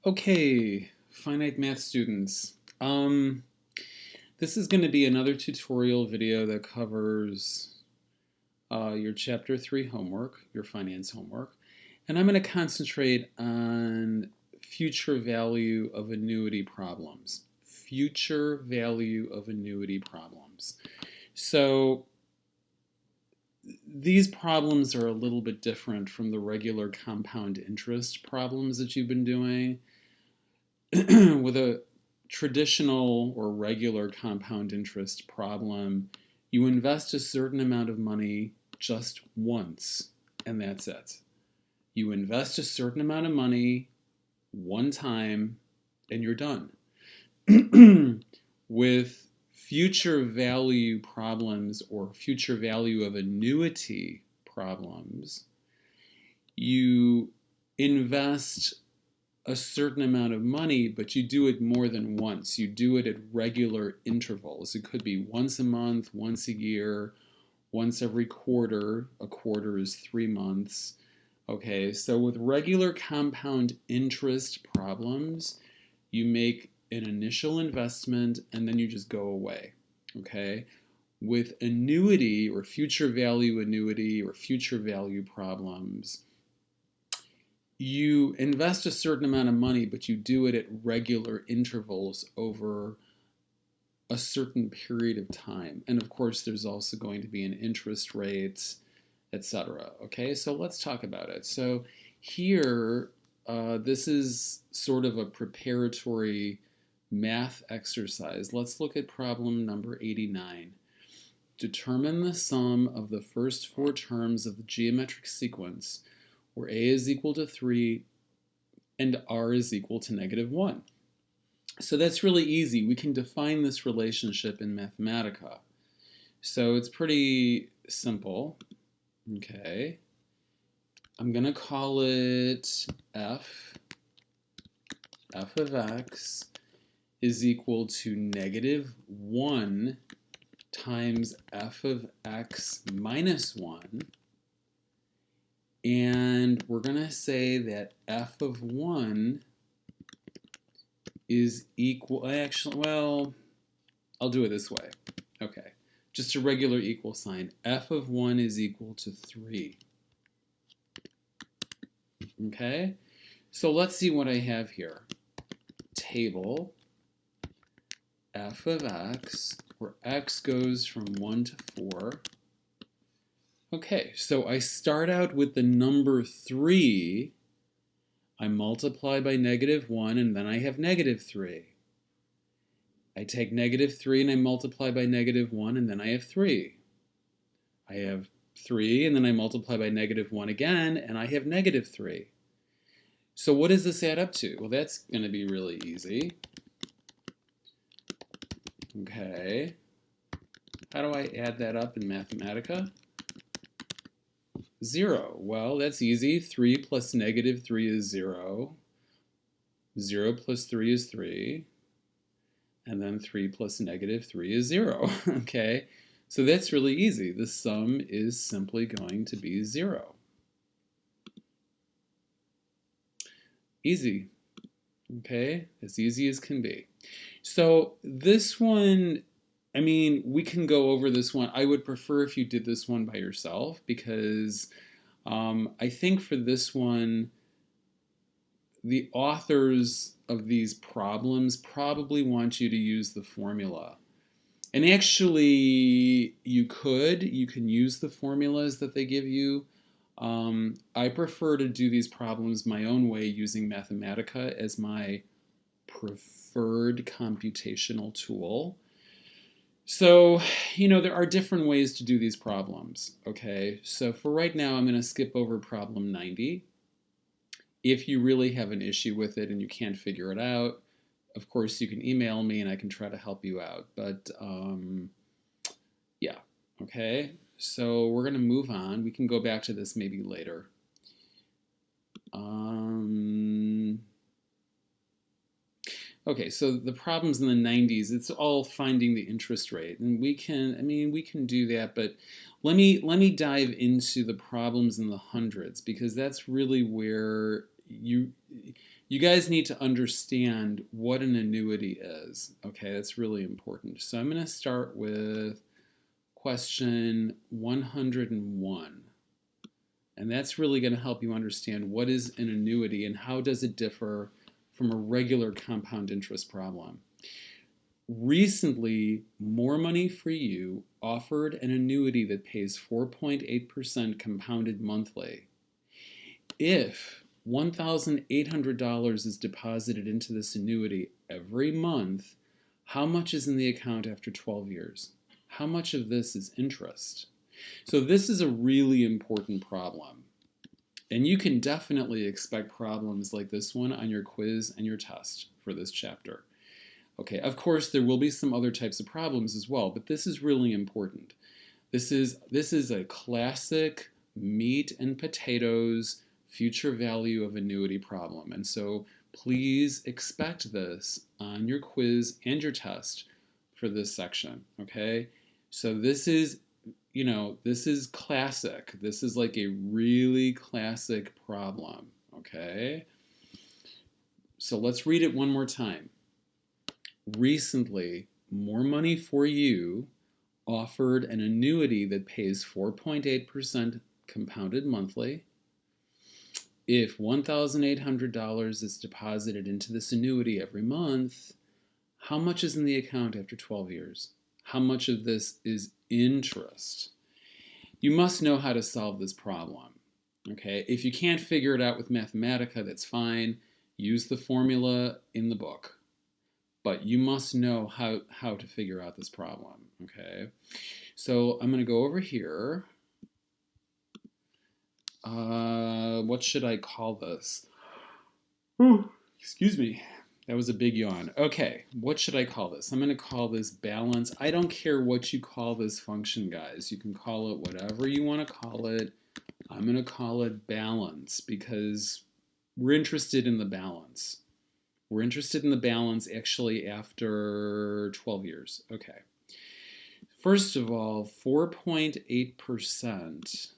Okay, finite math students. This is going to be another tutorial video that covers your Chapter 3 homework, your finance homework, and I'm going to concentrate on future value of annuity problems. Future value of annuity problems. So these problems are a little bit different from the regular compound interest problems that you've been doing. With a traditional or regular compound interest problem, you invest a certain amount of money just once, and that's it. You invest a certain amount of money one time, and you're done. With future value problems or future value of annuity problems, you invest a certain amount of money, but you do it more than once. You do it at regular intervals. It could be once a month, once a year, once every quarter. A quarter is 3 months. Okay, so with regular compound interest problems, you make an initial investment and then you just go away. Okay, with annuity or future value annuity or future value problems, you invest a certain amount of money, but you do it at regular intervals over a certain period of time. And of course, there's also going to be an interest rate, etc. Okay, so let's talk about it. So here, this is sort of a preparatory math exercise. Let's look at problem number 89. Determine the sum of the first four terms of the geometric sequence where a is equal to 3 and r is equal to -1. So that's really easy. We can define this relationship in Mathematica. So it's pretty simple. Okay. I'm going to call it f. F of x is equal to -1 times f of x minus 1. And we're going to say that f of 1 is equal, actually, well, I'll do it this way. Okay, just a regular equal sign. F of 1 is equal to 3. Okay, so let's see what I have here. Table f of x, where x goes from 1 to 4. Okay, so I start out with the number 3. I multiply by -1, and then I have -3. I take -3 and I multiply by -1, and then I have 3. I have 3, and then I multiply by -1 again, and I have -3. So what does this add up to? Well, that's going to be really easy. Okay. How do I add that up in Mathematica? 0. Well, that's easy. 3 plus -3 is 0. 0 plus 3 is 3. And then 3 plus -3 is 0. Okay, so that's really easy. The sum is simply going to be 0. Easy. Okay, as easy as can be. So this one, I mean, we can go over this one. I would prefer if you did this one by yourself because I think for this one, the authors of these problems probably want you to use the formula. And actually, you can use the formulas that they give you. I prefer to do these problems my own way using Mathematica as my preferred computational tool. So, there are different ways to do these problems, okay? So for right now, I'm going to skip over problem 90. If you really have an issue with it and you can't figure it out, of course, you can email me and I can try to help you out. But yeah, okay. So we're going to move on. We can go back to this maybe later. Okay, so the problems in the 90s, it's all finding the interest rate. And we can do that, but let me dive into the problems in the hundreds because that's really where you guys need to understand what an annuity is. Okay, that's really important. So I'm going to start with question 101. And that's really going to help you understand what is an annuity and how does it differ from a regular compound interest problem. Recently, More Money for You offered an annuity that pays 4.8% compounded monthly. If $1,800 is deposited into this annuity every month, how much is in the account after 12 years? How much of this is interest? So this is a really important problem. And you can definitely expect problems like this one on your quiz and your test for this chapter. Okay, of course, there will be some other types of problems as well, but this is really important. This is a classic meat and potatoes future value of annuity problem. And so please expect this on your quiz and your test for this section, okay? So this is, this is classic. This is like a really classic problem, okay? So let's read it one more time. Recently, More Money for You offered an annuity that pays 4.8% compounded monthly. If $1,800 is deposited into this annuity every month, how much is in the account after 12 years? How much of this is interest? You must know how to solve this problem. Okay, if you can't figure it out with Mathematica, that's fine. Use the formula in the book. But you must know how to figure out this problem, okay? So I'm going to go over here. What should I call this? Excuse me. That was a big yawn. Okay, what should I call this? I'm going to call this balance. I don't care what you call this function, guys. You can call it whatever you want to call it. I'm going to call it balance because we're interested in the balance. We're interested in the balance actually after 12 years. Okay. First of all, 4.8%.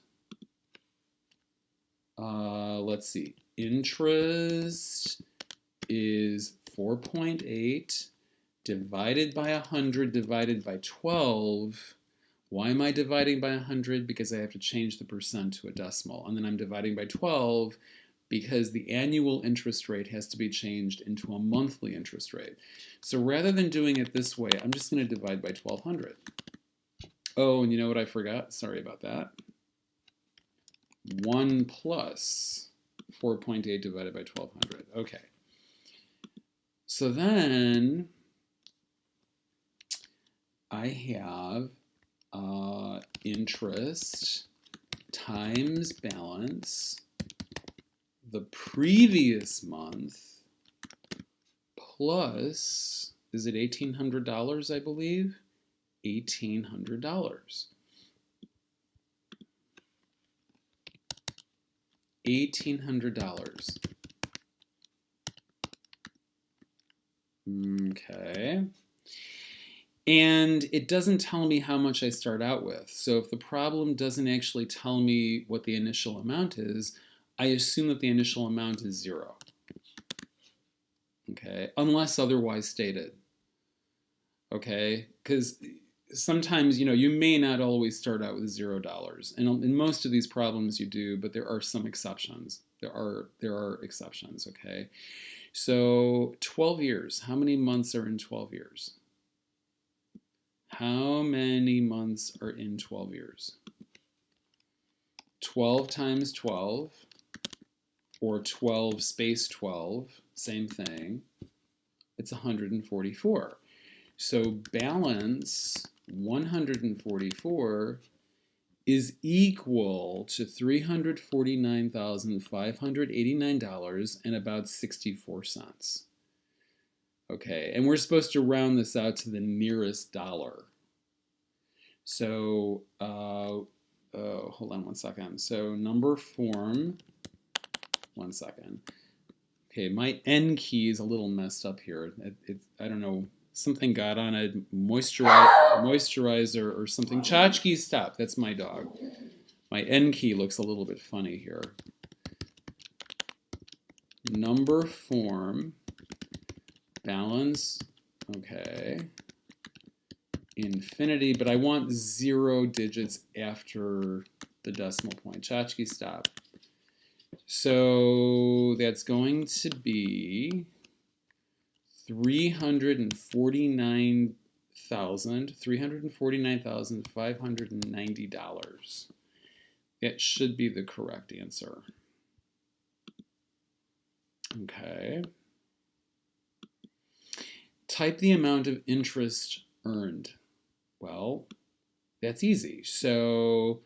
Let's see. Interest is 4.8 divided by 100 divided by 12. Why am I dividing by 100? Because I have to change the percent to a decimal. And then I'm dividing by 12 because the annual interest rate has to be changed into a monthly interest rate. So rather than doing it this way, I'm just going to divide by 1,200. Oh, and you know what I forgot? Sorry about that. 1 plus 4.8 divided by 1,200. Okay. So then I have interest times balance the previous month plus, is it $1,800, I believe? $1,800. $1,800. Okay. And it doesn't tell me how much I start out with. So if the problem doesn't actually tell me what the initial amount is, I assume that the initial amount is 0. Okay, unless otherwise stated. Okay, because sometimes, you may not always start out with $0. And in most of these problems you do, but there are some exceptions. There are exceptions, okay? So 12 years, how many months are in 12 years? How many months are in 12 years? 12 times 12, or 12 space 12, same thing. It's 144. So balance 144 is equal to $349,589 and about 64 cents. Okay, and we're supposed to round this out to the nearest dollar. So, hold on one second. So number form, one second. Okay, my N key is a little messed up here. I don't know, something got on a moisturizer or something. Chachki, stop. That's my dog. My N key looks a little bit funny here. number form, balance, okay, infinity, but I want 0 digits after the decimal point. Tchotchke, stop. So that's going to be $349,590. That should be the correct answer. Okay. Type the amount of interest earned. Well, that's easy. So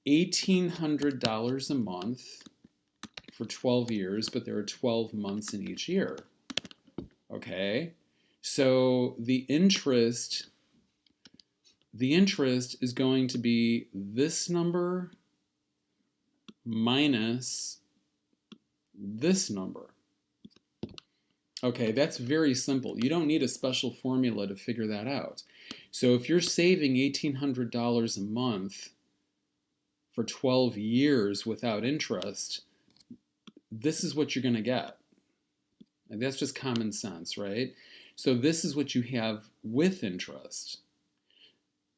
$1,800 a month for 12 years, but there are 12 months in each year. Okay, so the interest is going to be this number minus this number. Okay, that's very simple. You don't need a special formula to figure that out. So if you're saving $1,800 a month for 12 years without interest, this is what you're going to get. And that's just common sense, right? So this is what you have with interest.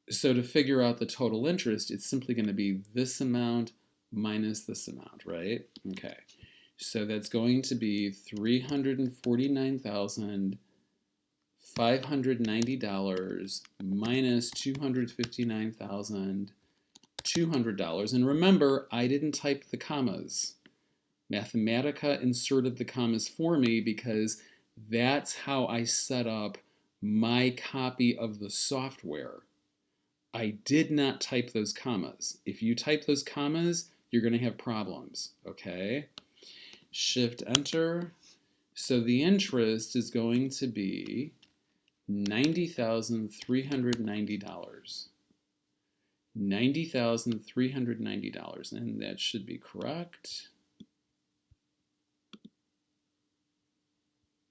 So to figure out the total interest, it's simply going to be this amount minus this amount, right? Okay. So that's going to be $349,590 minus $259,200. And remember, I didn't type the commas. Mathematica inserted the commas for me because that's how I set up my copy of the software. I did not type those commas. If you type those commas, you're going to have problems, okay? Shift Enter. So the interest is going to be $90,390. $90,390, and that should be correct.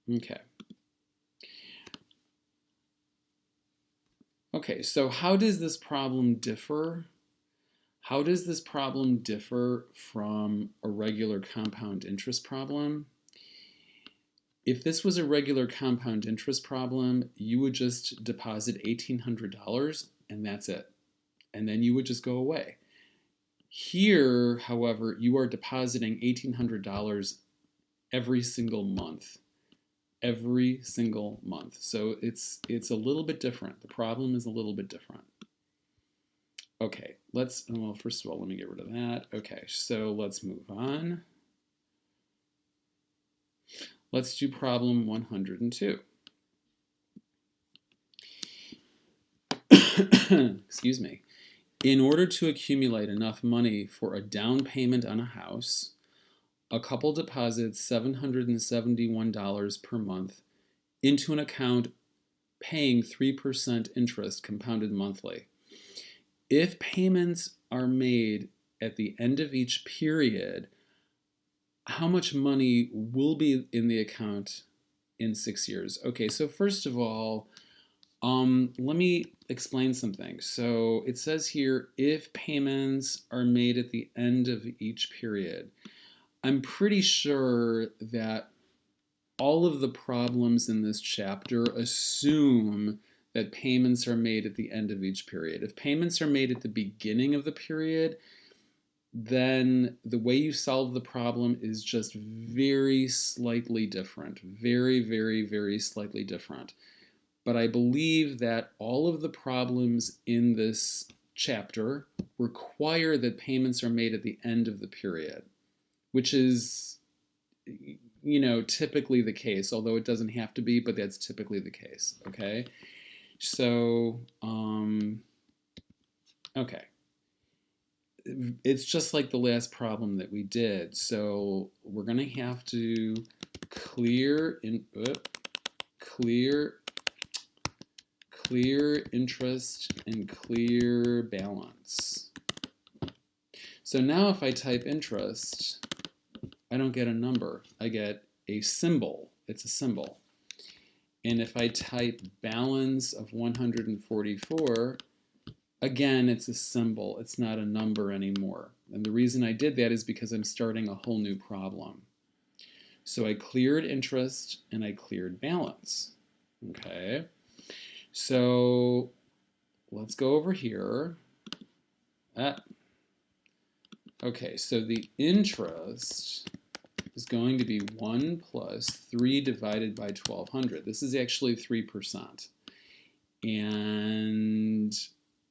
Okay. Okay, so how does this problem differ? How does this problem differ from a regular compound interest problem? If this was a regular compound interest problem, you would just deposit $1,800 and that's it. And then you would just go away. Here, however, you are depositing $1,800 every single month. Every single month. So it's a little bit different. The problem is a little bit different. Okay, well, first of all, let me get rid of that. Okay, so let's move on. Let's do problem 102. Excuse me. In order to accumulate enough money for a down payment on a house, a couple deposits $771 per month into an account paying 3% interest compounded monthly. If payments are made at the end of each period, how much money will be in the account in 6 years? Okay, so first of all, let me explain something. So it says here, if payments are made at the end of each period. I'm pretty sure that all of the problems in this chapter assume that payments are made at the end of each period. If payments are made at the beginning of the period, then the way you solve the problem is just very slightly different. Very, very, very slightly different. But I believe that all of the problems in this chapter require that payments are made at the end of the period, which is, typically the case, although it doesn't have to be, but that's typically the case, okay? So, okay. It's just like the last problem that we did. So we're going to have to clear interest and clear balance. So now if I type interest, I don't get a number. I get a symbol. It's a symbol. And if I type balance of 144, again, it's a symbol. It's not a number anymore. And the reason I did that is because I'm starting a whole new problem. So I cleared interest and I cleared balance. Okay, so let's go over here. Okay, so the interest is going to be 1 plus 3 divided by 1,200. This is actually 3%. And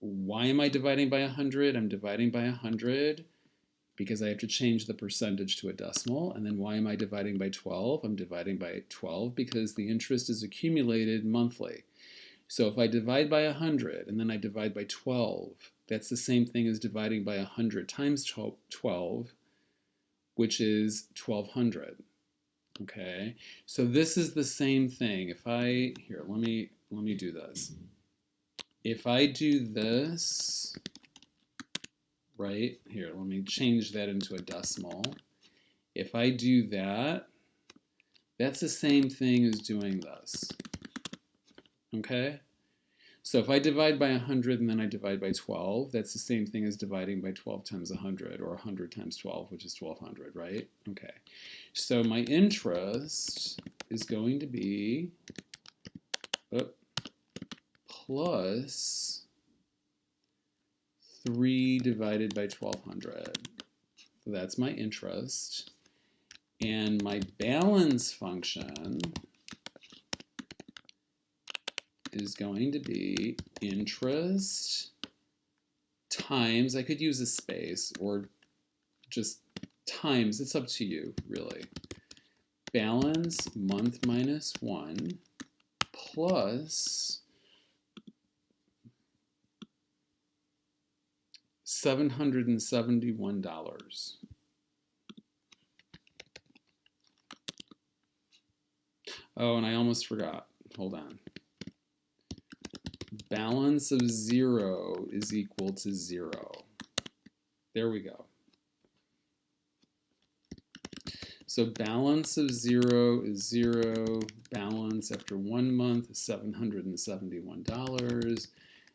why am I dividing by 100? I'm dividing by 100 because I have to change the percentage to a decimal. And then why am I dividing by 12? I'm dividing by 12 because the interest is accumulated monthly. So if I divide by 100 and then I divide by 12, that's the same thing as dividing by 100 times 12, which is 1,200. Okay, so this is the same thing. If I, here, let me do this. If I do this, right here, let me change that into a decimal. If I do that, that's the same thing as doing this. Okay? So if I divide by 100 and then I divide by 12, that's the same thing as dividing by 12 times 100, or 100 times 12, which is 1,200, right? Okay. So my interest is going to be plus 3 divided by 1,200. So that's my interest. And my balance function is going to be interest times, I could use a space or just times, it's up to you, really. Balance month minus 1 plus $771. Oh, and I almost forgot. Hold on. Balance of 0 is equal to 0. There we go. So balance of 0 is 0. Balance after 1 month is $771.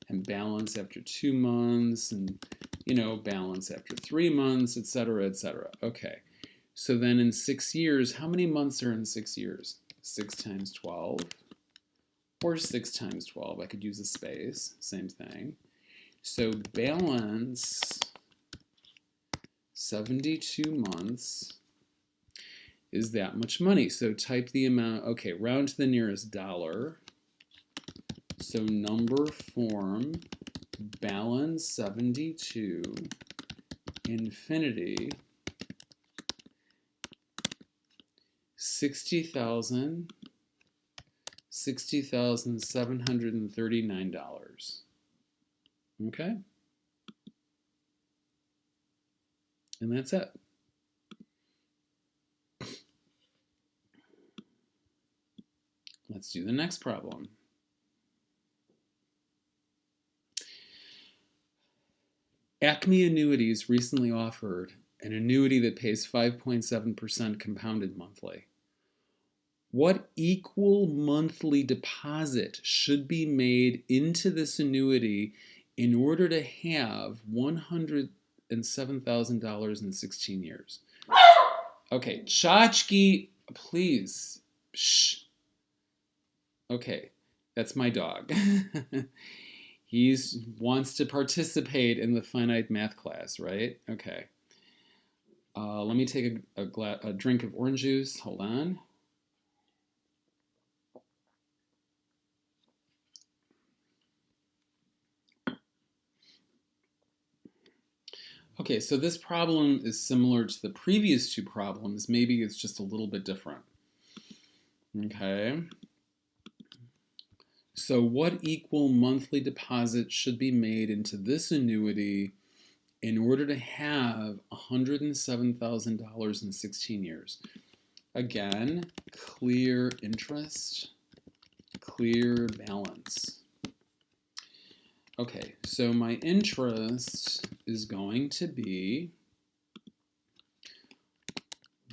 And balance after 2 months, and balance after 3 months, etc., etc. Okay. So then in 6 years, how many months are in 6 years? 6 times 12, or 6 times 12. I could use a space, same thing. So balance 72 months is that much money. So type the amount, okay, round to the nearest dollar. So number form, balance 72, infinity, $60,739. Okay? And that's it. Let's do the next problem. Acme Annuities recently offered an annuity that pays 5.7% compounded monthly. What equal monthly deposit should be made into this annuity in order to have $107,000 in 16 years? Okay, Chachki, please. Shh. Okay, that's my dog. He wants to participate in the finite math class, right? Okay. Let me take a drink of orange juice. Hold on. Okay, so this problem is similar to the previous two problems. Maybe it's just a little bit different. Okay. So what equal monthly deposit should be made into this annuity in order to have $107,000 in 16 years? Again, clear interest, clear balance. Okay, so my interest is going to be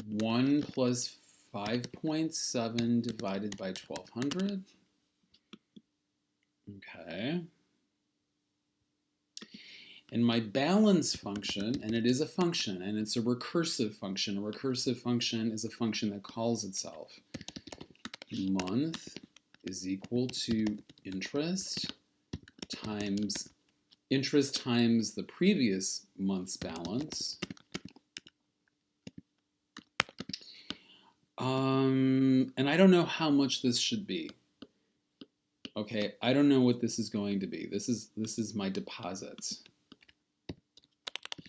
1 plus 5.7 divided by 1,200. Okay. And my balance function, and it is a function, and it's a recursive function. A recursive function is a function that calls itself. Month is equal to interest times the previous month's balance. And I don't know how much this should be. Okay, I don't know what this is going to be. This is my deposit.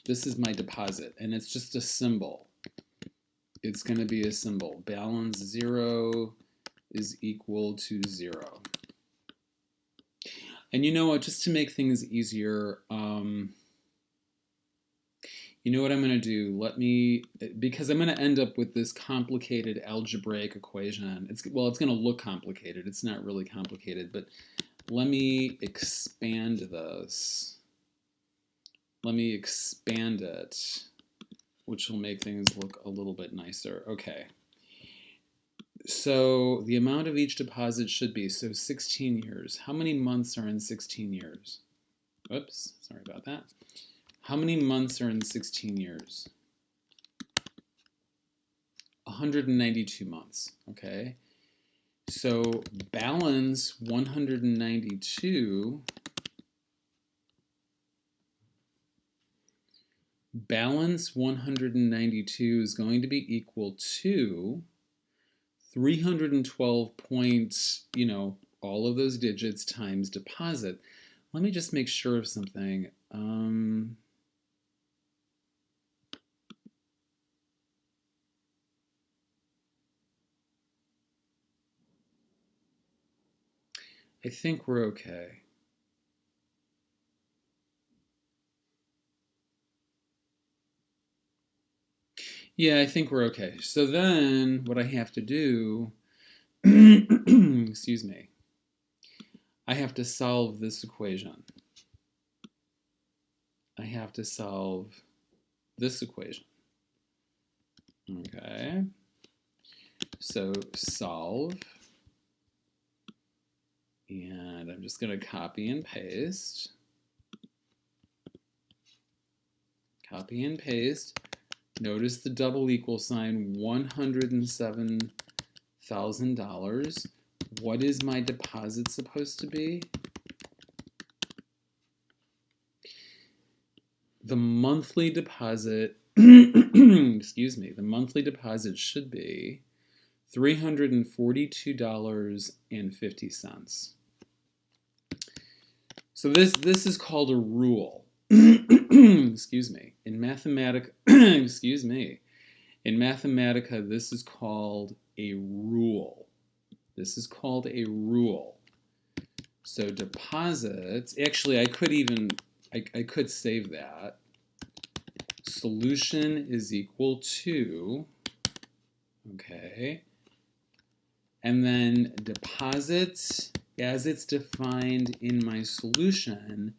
This is my deposit, and it's just a symbol. It's going to be a symbol. Balance 0 is equal to 0. And you know what? Just to make things easier, you know what I'm going to do? Because I'm going to end up with this complicated algebraic equation. It's going to look complicated. It's not really complicated, but let me expand this. Let me expand it, which will make things look a little bit nicer. Okay. So the amount of each deposit should be, so 16 years. How many months are in 16 years? Oops, sorry about that. How many months are in 16 years? 192 months, okay? So balance 192. Balance 192 is going to be equal to 312 points, all of those digits times deposit. Let me just make sure of something. I think we're okay. Yeah, I think we're okay. So then what I have to do, excuse me, I have to solve this equation. I have to solve this equation. Okay. So solve. And I'm just going to copy and paste. Copy and paste. Notice the double equal sign, $107,000. What is my deposit supposed to be? The monthly deposit, excuse me, the monthly deposit should be $342.50. So this is called a rule. Excuse me. In Mathematica, excuse me. In Mathematica, this is called a rule. This is called a rule. So deposits, actually I could save that. Solution is equal to, okay, and then deposits as it's defined in my solution.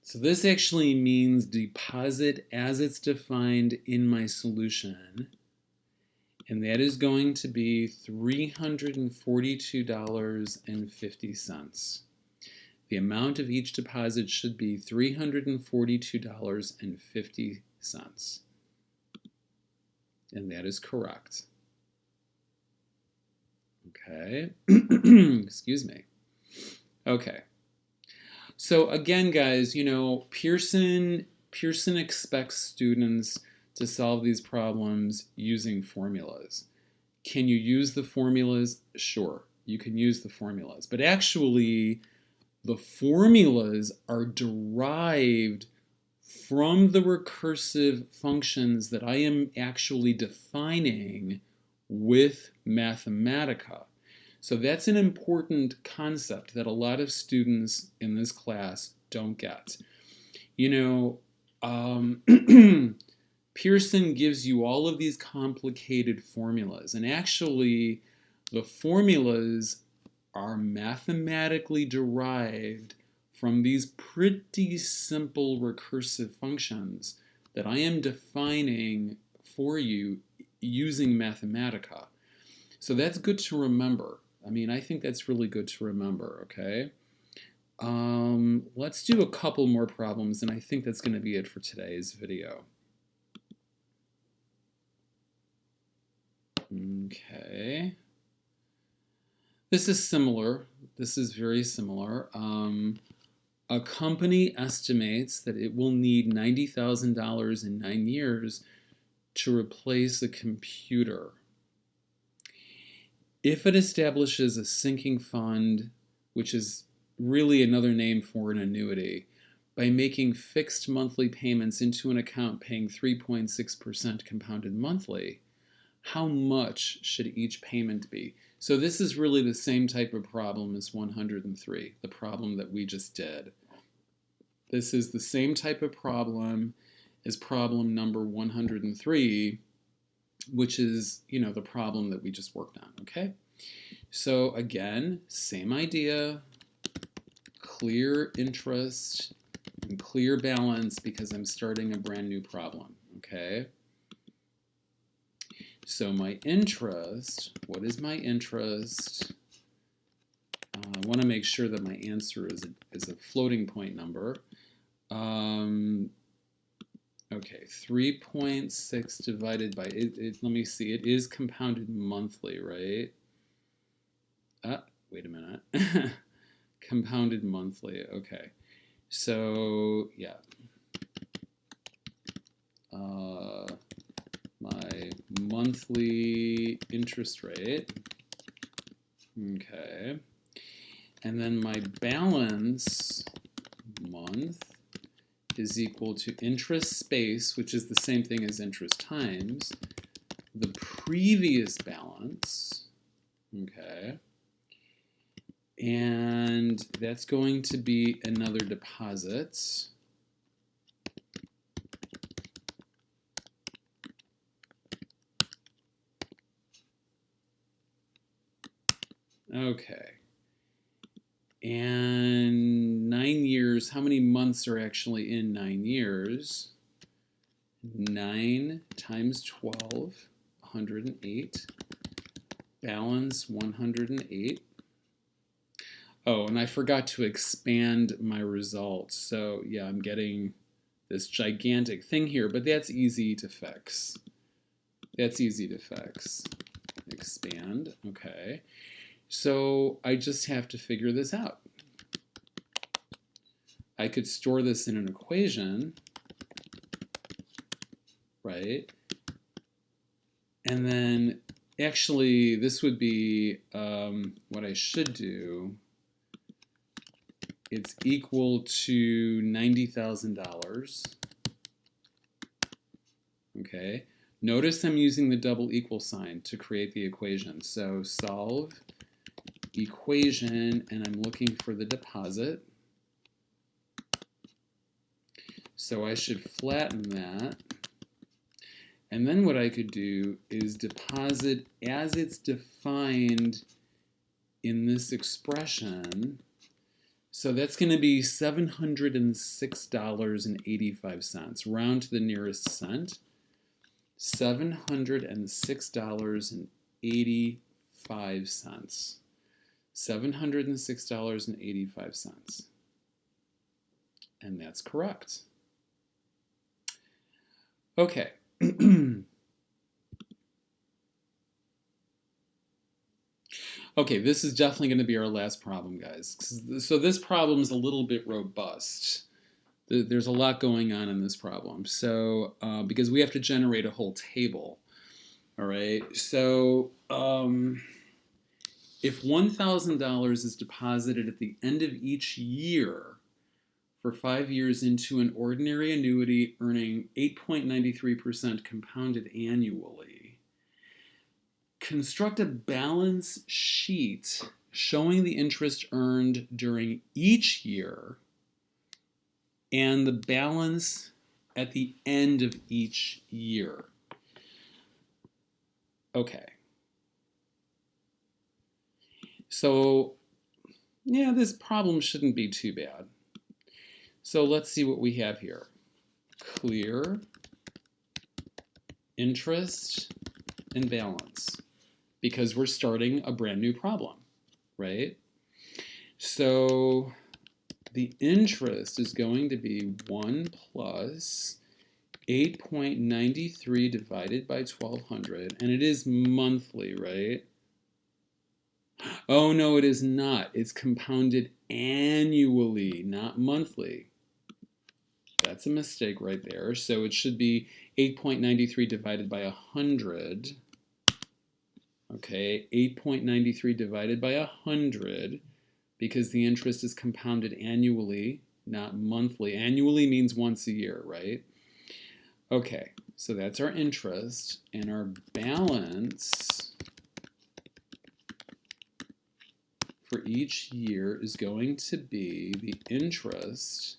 So this actually means deposit as it's defined in my solution, and that is going to be $342.50. The amount of each deposit should be $342.50. And that is correct. Okay. Excuse me. Okay. So again, guys, Pearson expects students to solve these problems using formulas. Can you use the formulas? Sure, you can use the formulas. But actually, the formulas are derived from the recursive functions that I am actually defining with Mathematica. So that's an important concept that a lot of students in this class don't get. Pearson gives you all of these complicated formulas, and actually the formulas are mathematically derived from these pretty simple recursive functions that I am defining for you using Mathematica. So that's good to remember. I think that's really good to remember, okay? Let's do a couple more problems, and I think that's going to be it for today's video. Okay. This is similar. This is very similar. A company estimates that it will need $90,000 in 9 years to replace a computer. If it establishes a sinking fund, which is really another name for an annuity, by making fixed monthly payments into an account paying 3.6% compounded monthly, how much should each payment be? So this is really the same type of problem as 103, the problem that we just did. This is the same type of problem as problem number 103, which is, the problem that we just worked on, okay? So again, same idea, clear interest and clear balance because I'm starting a brand new problem, okay? So my interest, what is my interest? I want to make sure that my answer is a floating point number. Okay, 3.6 divided by, let me see, it is compounded monthly, right? Wait a minute. Compounded monthly, okay. So, yeah. My monthly interest rate, okay. And then my balance month is equal to interest space, which is the same thing as interest times the previous balance, okay, and that's going to be another deposit. Okay. And 9 years, how many months are actually in 9 years? 9 times 12, 108. Balance 108. Oh, and I forgot to expand my results. So yeah, I'm getting this gigantic thing here, but that's easy to fix. That's easy to fix. Expand, okay. So I just have to figure this out. I could store this in an equation, right? And then actually this would be what I should do. It's equal to $90,000. Okay. Notice I'm using the double equal sign to create the equation. So solve equation, and I'm looking for the deposit. So I should flatten that. And then what I could do is deposit as it's defined in this expression. So that's going to be $706.85, round to the nearest cent. $706.85. $706.85. And that's correct. Okay. Okay, this is definitely going to be our last problem, guys. So this problem is a little bit robust. There's a lot going on in this problem. So, because we have to generate a whole table. All right. So, if $1,000 is deposited at the end of each year for 5 years into an ordinary annuity earning 8.93% compounded annually, construct a balance sheet showing the interest earned during each year and the balance at the end of each year. Okay. So, yeah, this problem shouldn't be too bad. So let's see what we have here. Clear, interest, and balance. Because we're starting a brand new problem, right? So the interest is going to be 1 plus 8.93 divided by 1200, and it is monthly, right? Oh no, it is not. It's compounded annually, not monthly. That's a mistake right there. So it should be 8.93 divided by 100. Okay, 8.93 divided by 100, because the interest is compounded annually, not monthly. Annually means once a year, right? Okay, so that's our interest, and our balance for each year is going to be the interest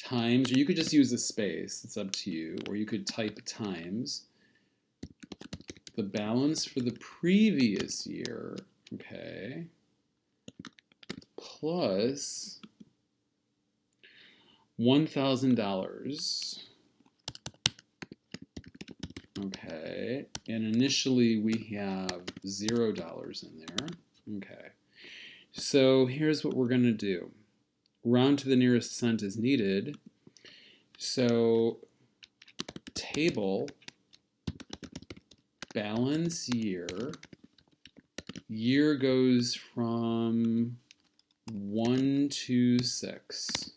times, or you could just use a space, it's up to you, or you could type times the balance for the previous year, okay, plus $1,000. Okay, and initially we have $0 in there. Okay, so here's what we're going to do. Round to the nearest cent is needed. So table balance year. Year goes from 1 to 6.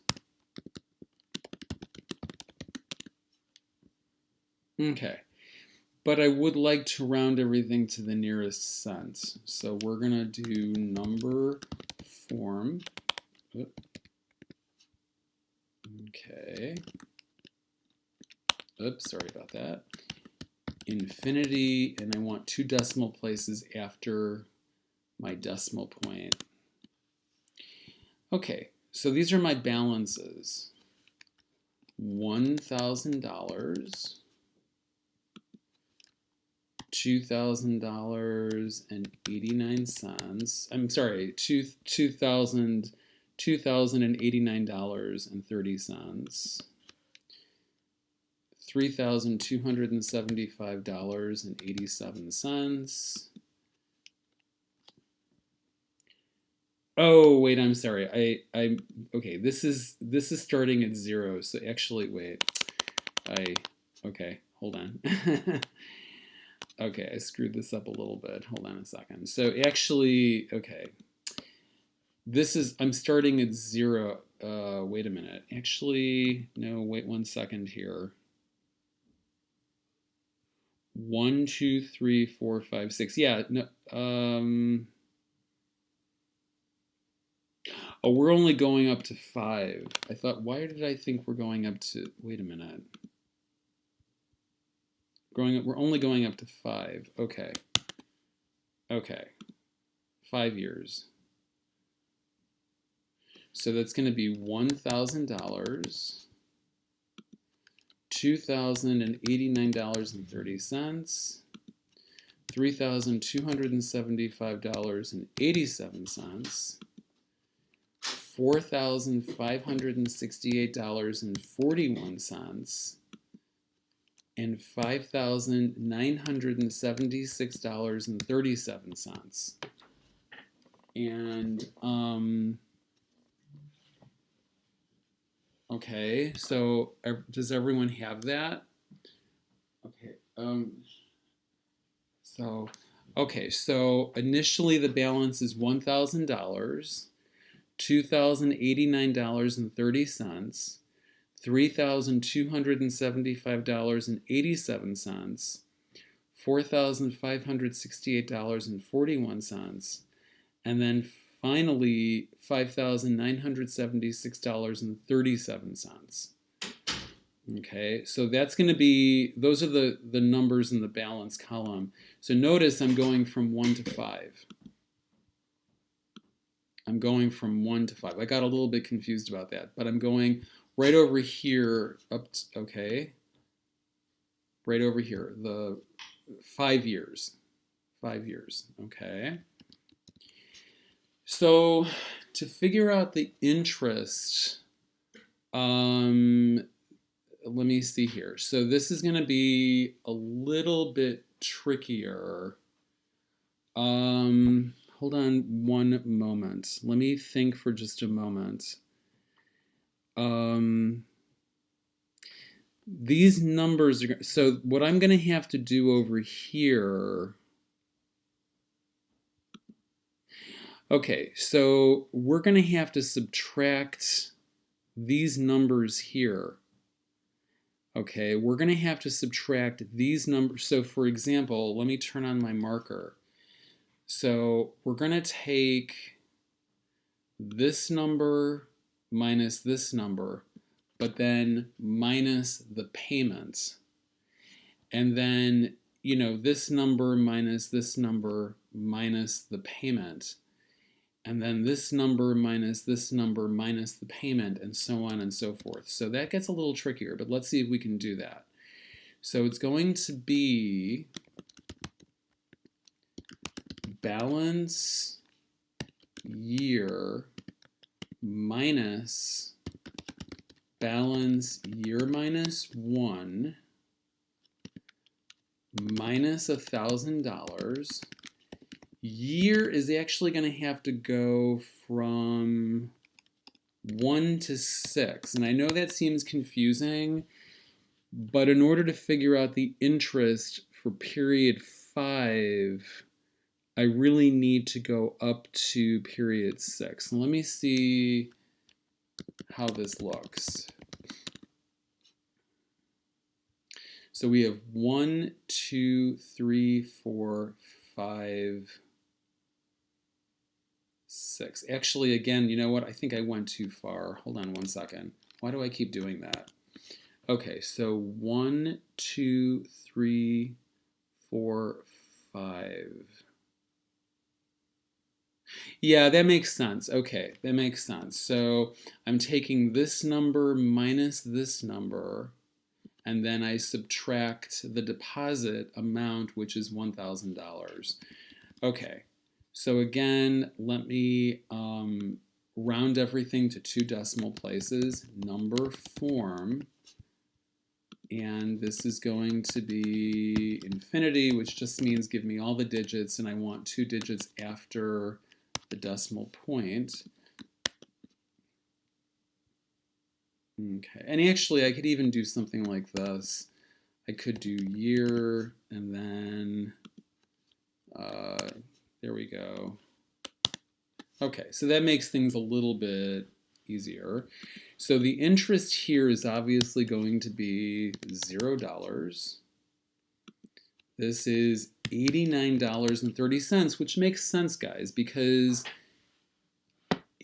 Okay. But I would like to round everything to the nearest cent. So we're going to do number form. Okay. Oops, sorry about that. Infinity, and I want 2 decimal places after my decimal point. Okay, so these are my balances. $1,000. $2,000.89. I'm sorry, $2,089.30. $3,275.87. Oh wait, I'm sorry. Okay. This is starting at 0. So actually, wait. Okay. Hold on. Okay, I screwed this up a little bit. Hold on a second. So actually, okay. I'm starting at 0. Wait a minute. Actually, no, wait 1 second here. 1, 2, 3, 4, 5, 6. Yeah, no, oh, we're only going up to 5. I thought, why did I think we're going up to, wait a minute. We're only going up to 5. Okay. Okay. 5 years. So that's going to be $1,000, $2,089.30, $3,275.87, $4,568.41, and $5,976.37. And okay, so does everyone have that? Okay. So initially the balance is $1,000, $2,089.30, $3,275.87, $4,568.41, and then finally $5,976.37. Okay, so that's going to be, those are the numbers in the balance column. So notice I'm going from 1 to 5. I'm going from 1 to 5. I got a little bit confused about that, but I'm going right over here up to, okay, right over here, the 5 years. 5 years, okay. So to figure out the interest, let me see here. So this is going to be a little bit trickier. Hold on one moment. Let me think for just a moment. Um, these numbers are, so what I'm going to have to do over here, okay, so we're going to have to subtract these numbers here. Okay, we're going to have to subtract these numbers. So for example, let me turn on my marker. So we're going to take this number minus this number, but then minus the payments. And then, this number minus this number minus the payment. And then this number minus this number minus the payment, and so on and so forth. So that gets a little trickier, but let's see if we can do that. So it's going to be balance year minus balance year minus 1 minus $1,000. Year is actually going to have to go from 1 to 6. And I know that seems confusing, but in order to figure out the interest for period 5, I really need to go up to period 6. Let me see how this looks. So we have 1, 2, 3, 4, 5, 6. Actually, again, you know what? I think I went too far. Hold on one second. Why do I keep doing that? Okay, so 1, 2, 3, 4, 5. Yeah, that makes sense. Okay, that makes sense. So I'm taking this number minus this number, and then I subtract the deposit amount, which is $1,000. Okay, so again, let me round everything to 2 decimal places, number form, and this is going to be infinity, which just means give me all the digits, and I want 2 digits after the decimal point. Okay, and actually I could even do something like this. I could do year, and then there we go. Okay, so that makes things a little bit easier. So the interest here is obviously going to be $0. This is $89.30, which makes sense, guys, because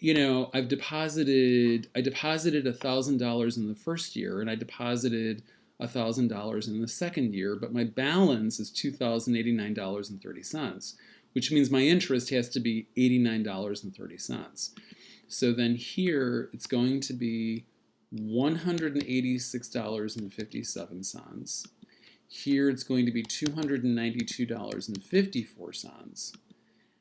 I deposited $1,000 in the first year, and I deposited $1,000 in the second year, but my balance is $2,089.30, which means my interest has to be $89.30. So then here it's going to be $186.57. Here it's going to be $292.54.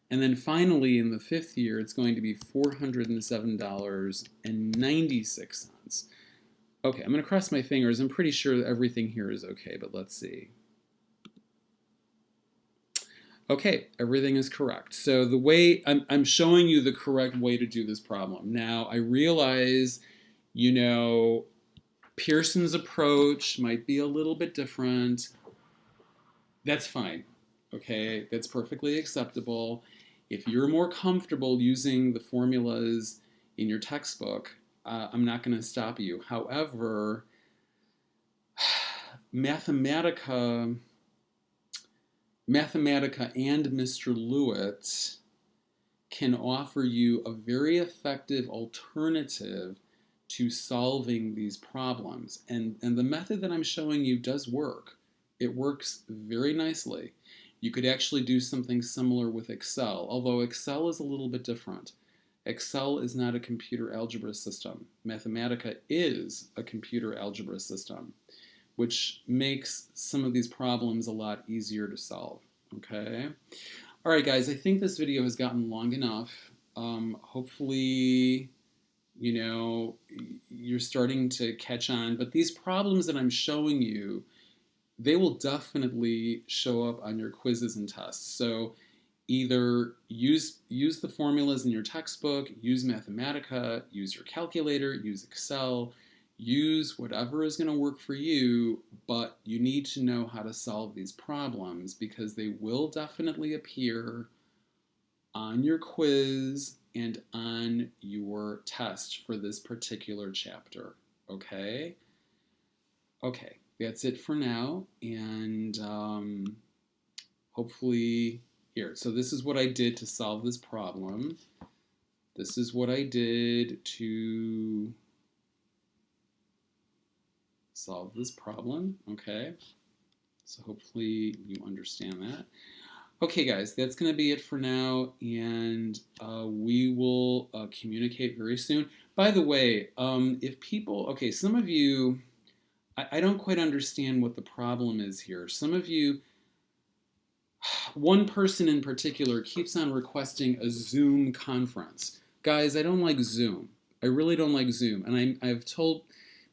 And then finally, in the 5th year, it's going to be $407.96. Okay, I'm going to cross my fingers. I'm pretty sure that everything here is okay, but let's see. Okay, everything is correct. So the way, I'm showing you the correct way to do this problem. Now, I realize, Pearson's approach might be a little bit different. That's fine. Okay, that's perfectly acceptable. If you're more comfortable using the formulas in your textbook, I'm not going to stop you. However, Mathematica and Mr. Lewitt can offer you a very effective alternative to solving these problems. And the method that I'm showing you does work. It works very nicely. You could actually do something similar with Excel, although Excel is a little bit different. Excel is not a computer algebra system. Mathematica is a computer algebra system, which makes some of these problems a lot easier to solve. Okay? All right, guys, I think this video has gotten long enough. Hopefully, you're starting to catch on, but these problems that I'm showing you, they will definitely show up on your quizzes and tests. So Either use the formulas in your textbook, use Mathematica, use your calculator, use Excel, use whatever is going to work for you, but you need to know how to solve these problems because they will definitely appear on your quiz and on your test for this particular chapter. Okay? Okay, that's it for now, and hopefully here. So this is what I did to solve this problem. This is what I did to solve this problem, okay? So hopefully you understand that. Okay, guys, that's going to be it for now, and we will communicate very soon. By the way, if people, okay, some of you, I don't quite understand what the problem is here. Some of you, one person in particular keeps on requesting a Zoom conference. Guys, I don't like Zoom. I really don't like Zoom. And I've told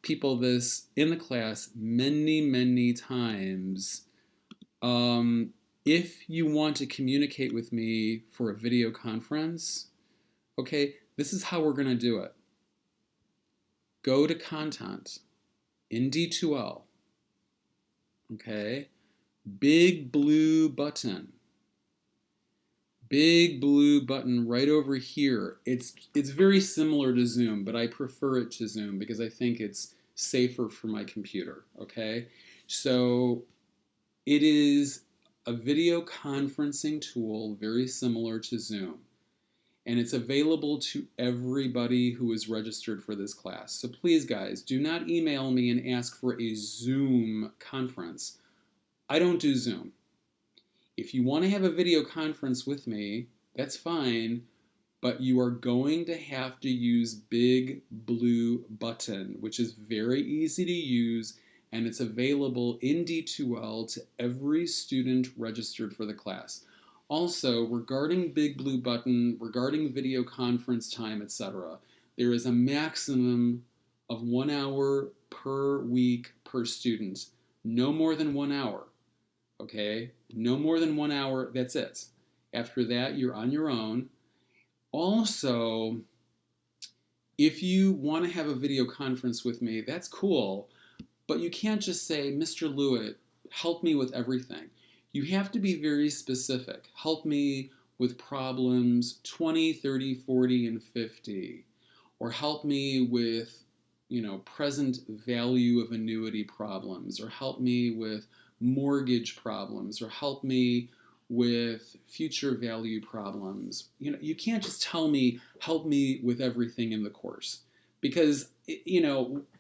people this in the class many, many times. If you want to communicate with me for a video conference, okay, this is how we're going to do it. Go to Content in D2L, okay? Big blue button right over here. It's very similar to Zoom, but I prefer it to Zoom because I think it's safer for my computer, okay? So it is a video conferencing tool very similar to Zoom, and it's available to everybody who is registered for this class. So please, guys, do not email me and ask for a Zoom conference. I don't do Zoom. If you want to have a video conference with me, that's fine, but you are going to have to use Big Blue Button, which is very easy to use, and it's available in D2L to every student registered for the class. Also, regarding Big Blue Button, regarding video conference time, etc., there is a maximum of 1 hour per week per student. No more than 1 hour. Okay? No more than 1 hour, that's it. After that, you're on your own. Also, if you want to have a video conference with me, that's cool, but you can't just say, Mr. Lewitt, help me with everything. You have to be very specific. Help me with problems 20, 30, 40, and 50. Or help me with, present value of annuity problems. Or help me with mortgage problems. Or help me with future value problems. You can't just tell me, help me with everything in the course. Because,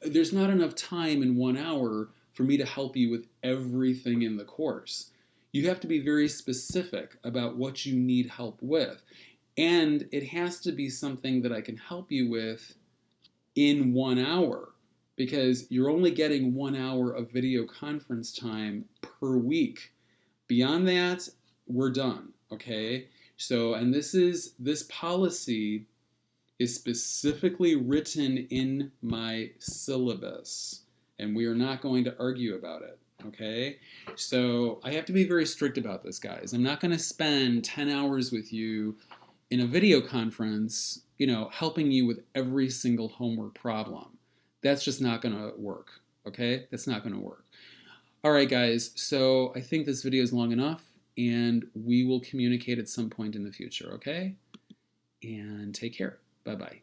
there's not enough time in 1 hour for me to help you with everything in the course. You have to be very specific about what you need help with. And it has to be something that I can help you with in 1 hour, because you're only getting 1 hour of video conference time per week. Beyond that, we're done, okay? So, and this policy is specifically written in my syllabus, and we are not going to argue about it, okay? So I have to be very strict about this, guys. I'm not going to spend 10 hours with you in a video conference, helping you with every single homework problem. That's just not going to work, okay? That's not going to work. All right, guys, so I think this video is long enough, and we will communicate at some point in the future, okay? And take care. Bye-bye.